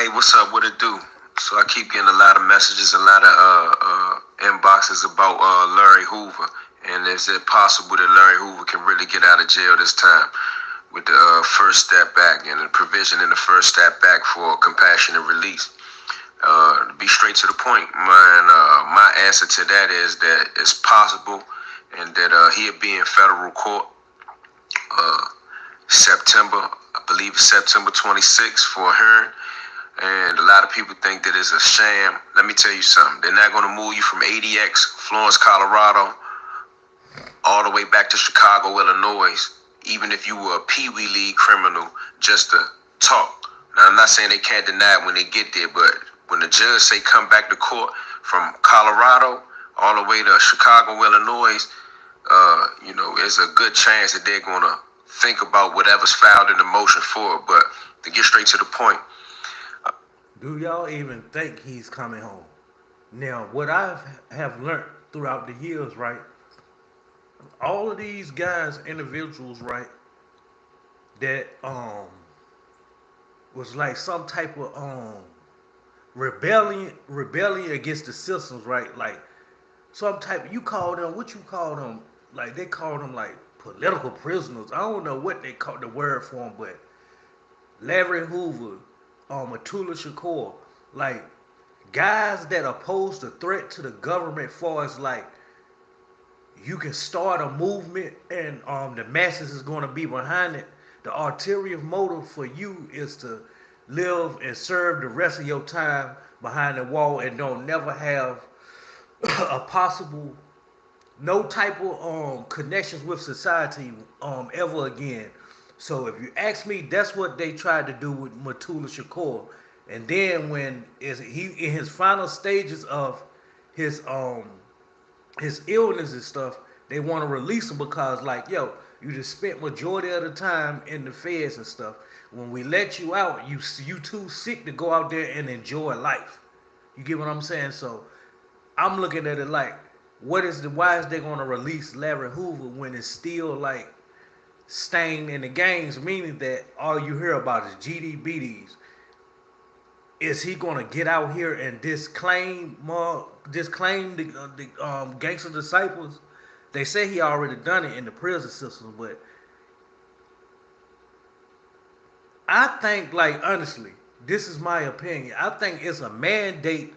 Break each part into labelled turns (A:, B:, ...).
A: Hey, what's up? What it do? So I keep getting a lot of messages, a lot of inboxes about Larry Hoover, and is it possible that Larry Hoover can really get out of jail this time with the first step back and the provision in the first step back for compassionate release? To be straight to the point, my answer to that is that it's possible, and that he'll be in federal court uh, September, I believe it's September 26th for a hearing. And a lot of people think that it's a sham. Let me tell you something. They're not going to move you from ADX, Florence, Colorado, all the way back to Chicago, Illinois, even if you were a Pee Wee League criminal, just to talk. Now, I'm not saying they can't deny it when they get there, but when the judge say come back to court from Colorado all the way to Chicago, Illinois, there's a good chance that they're going to think about whatever's filed in the motion for it. But to get straight to the point,
B: Do y'all even think he's coming home? Now, what I have learned throughout the years, right? All of these guys, individuals, right, that was like some type of rebellion against the systems, right? Like some type. You call them what you call them? Like they call them like political prisoners. I don't know what they call the word for them, but Larry Hoover, Matula Shakur, like guys that oppose the threat to the government, far as like you can start a movement and the masses is going to be behind it. The ulterior motive for you is to live and serve the rest of your time behind the wall and don't never have a possible no type of connections with society ever again. So if you ask me, that's what they tried to do with Matula Shakur. And then when is he in his final stages of his um his illness and stuff, they want to release him because like, yo, you just spent majority of the time in the feds and stuff. When we let you out, you too sick to go out there and enjoy life. You get what I'm saying? So I'm looking at it like, why is they gonna release Larry Hoover when it's still like staying in the gangs, meaning that all you hear about is GDBDs. Is he gonna get out here and disclaim the gangster disciples? They say he already done it in the prison system, but I think, like honestly, this is my opinion. I think it's a mandate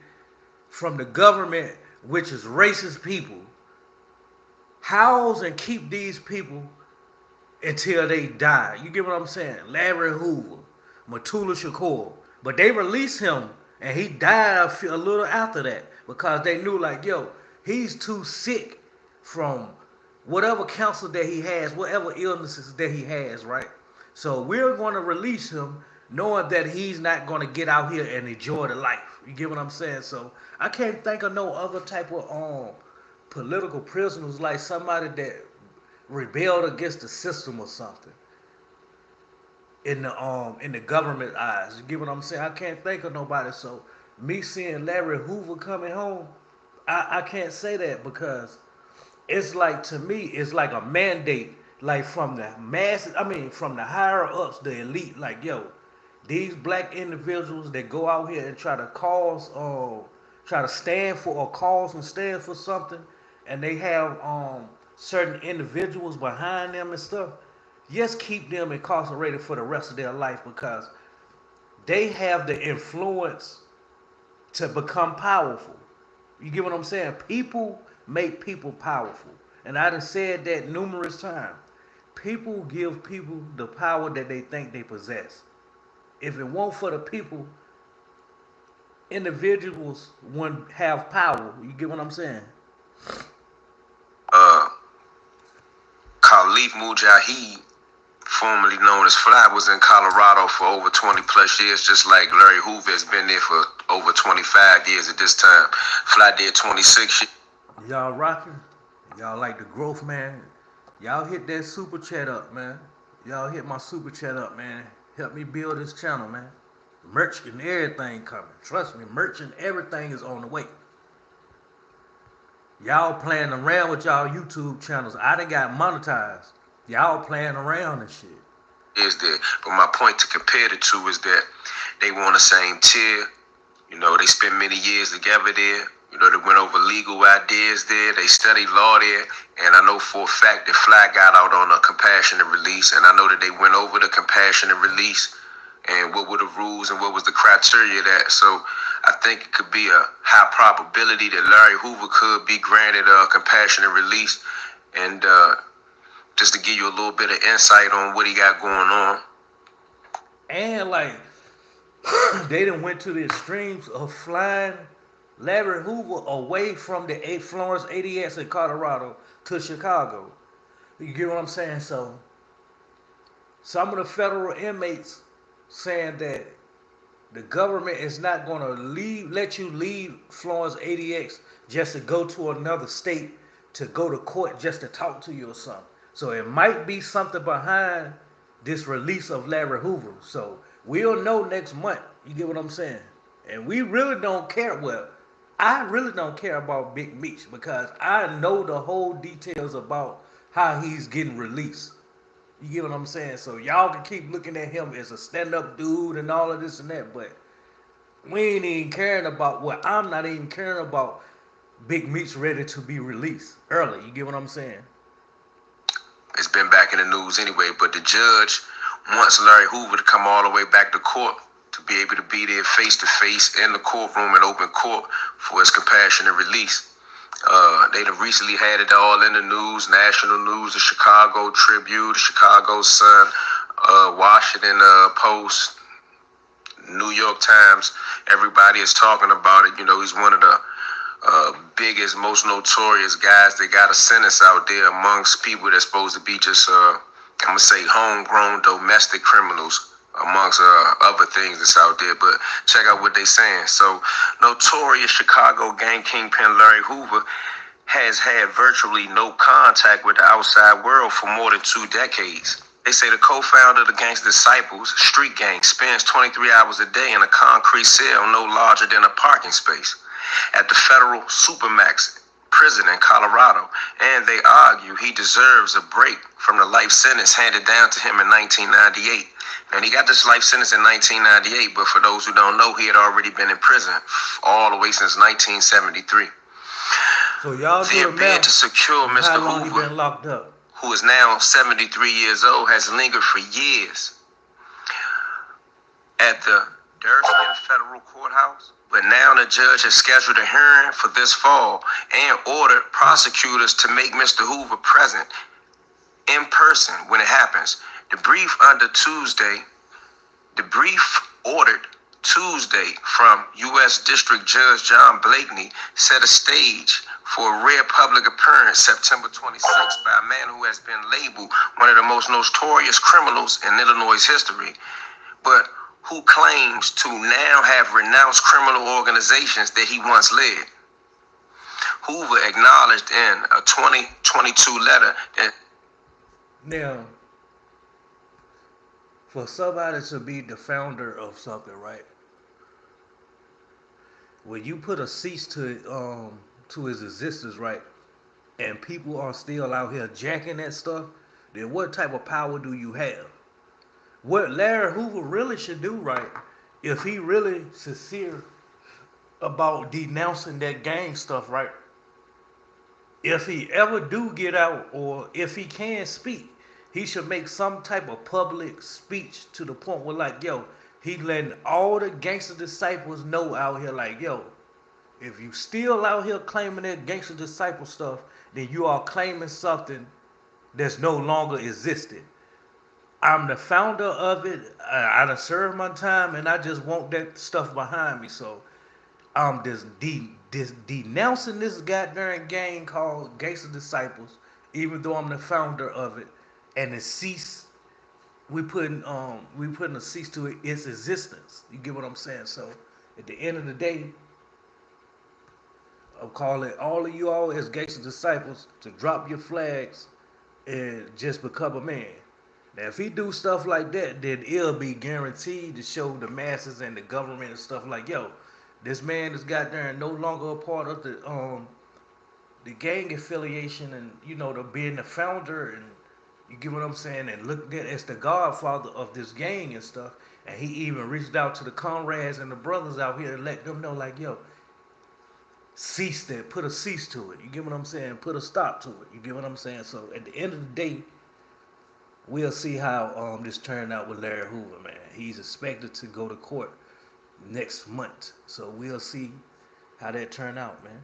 B: from the government, which is racist people, house and keep these people until they die. You get what I'm saying? Larry Hoover, Matula Shakur. But they released him and he died a little after that because they knew like, yo, he's too sick from whatever cancer that he has, whatever illnesses that he has, right? So we're going to release him knowing that he's not going to get out here and enjoy the life. You get what I'm saying? So I can't think of no other type of political prisoners like somebody that rebelled against the system or something in the government eyes. You get what I'm saying? I can't think of nobody. So me seeing Larry Hoover coming home, I can't say that because it's like to me it's like a mandate, like from the masses. I mean, from the higher ups, the elite. Like yo, these black individuals that go out here and try to stand for a cause and stand for something, and they have certain individuals behind them and stuff. Just keep them incarcerated for the rest of their life because they have the influence to become powerful. You get what I'm saying? People make people powerful. And I done said that numerous times. People give people the power that they think they possess. If it weren't for the people, individuals wouldn't have power. You get what I'm saying?
A: uh, Khalif Mujahid, formerly known as Fly, was in Colorado for over 20 plus years, just like Larry Hoover has been there for over 25 years at this time. Fly did 26 years.
B: Y'all rocking? Y'all like the growth, man? Y'all hit that super chat up, man. Y'all hit my super chat up, man. Help me build this channel, man. Merch and everything coming. Trust me, merch and everything is on the way. Y'all playing around with y'all YouTube channels. I done got monetized. Y'all playing around and shit.
A: is there. But my point to compare the two is that they were on the same tier. You know, they spent many years together there. You know, they went over legal ideas there. They studied law there. And I know for a fact that Fly got out on a compassionate release. And I know that they went over the compassionate release and what were the rules and what was the criteria of that. So I think it could be a high probability that Larry Hoover could be granted a compassionate release. And just to give you a little bit of insight on what he got going on.
B: And like they done went to the extremes of flying Larry Hoover away from the Florence ADX in Colorado to Chicago. You get what I'm saying? So some of the federal inmates saying that the government is not going to let you leave Florence ADX just to go to another state to go to court just to talk to you or something. So it might be something behind this release of Larry Hoover. So we'll know next month. You get what I'm saying? And we really don't care. Well, I really don't care about Big Meech because I know the whole details about how he's getting released. You get what I'm saying? So y'all can keep looking at him as a stand-up dude and all of this and that, but we ain't even caring about what I'm not even caring about Big Meech ready to be released early. You get what I'm saying?
A: It's been back in the news anyway, but the judge wants Larry Hoover to come all the way back to court to be able to be there face to face in the courtroom in open court for his compassionate release. They have recently had it all in the news, national news, the Chicago Tribune, the Chicago Sun, Washington Post, New York Times. Everybody is talking about it. You know, he's one of the biggest, most notorious guys that got a sentence out there amongst people that's supposed to be just, I'm going to say, homegrown domestic criminals, amongst other things that's out there. But check out what they saying. So, notorious Chicago gang kingpin Larry Hoover has had virtually no contact with the outside world for more than 2 decades. They say the co-founder of the gang's Disciples street gang spends 23 hours a day in a concrete cell no larger than a parking space at the federal Supermax prison in Colorado, and they argue he deserves a break from the life sentence handed down to him in 1998. And he got this life sentence in 1998, but for those who don't know, he had already been in prison all the way since 1973.
B: So y'all do
A: their
B: it
A: bid
B: now.
A: to secure Mr.
B: How long he
A: Hoover,
B: been locked up?
A: who is now 73 years old, has lingered for years at the Durston Federal Courthouse. But now the judge has scheduled a hearing for this fall and ordered prosecutors to make Mr. Hoover present in person when it happens. The brief ordered Tuesday from U.S. District Judge John Blakeney set a stage for a rare public appearance September 26th by a man who has been labeled one of the most notorious criminals in Illinois' history, but who claims to now have renounced criminal organizations that he once led. Hoover acknowledged in a 2022 letter that
B: Now, for somebody to be the founder of something, right? When you put a cease to his existence, right, and people are still out here jacking that stuff, then what type of power do you have? What Larry Hoover really should do, right, if he really sincere about denouncing that gang stuff, right? If he ever do get out, or if he can speak, he should make some type of public speech to the point where, like, yo, he letting all the gangster disciples know out here, like, yo, if you still out here claiming that gangster disciple stuff, then you are claiming something that's no longer existed. I'm the founder of it. I done served my time, and I just want that stuff behind me. So I'm just denouncing this goddamn gang called Gangster Disciples, even though I'm the founder of it. And the cease, we putting a cease to its existence. You get what I'm saying? So at the end of the day, I'm calling all of you all as Gangster Disciples to drop your flags and just become a man. Now, if he do stuff like that, then it'll be guaranteed to show the masses and the government and stuff like, yo, this man is goddamn no longer a part of the gang affiliation, and you know, the being the founder and You get what I'm saying? And looked at as the godfather of this gang and stuff. And he even reached out to the comrades and the brothers out here and let them know, like, yo, cease that, put a cease to it. You get what I'm saying? Put a stop to it. You get what I'm saying? So at the end of the day, we'll see how this turned out with Larry Hoover, man. He's expected to go to court next month. So we'll see how that turned out, man.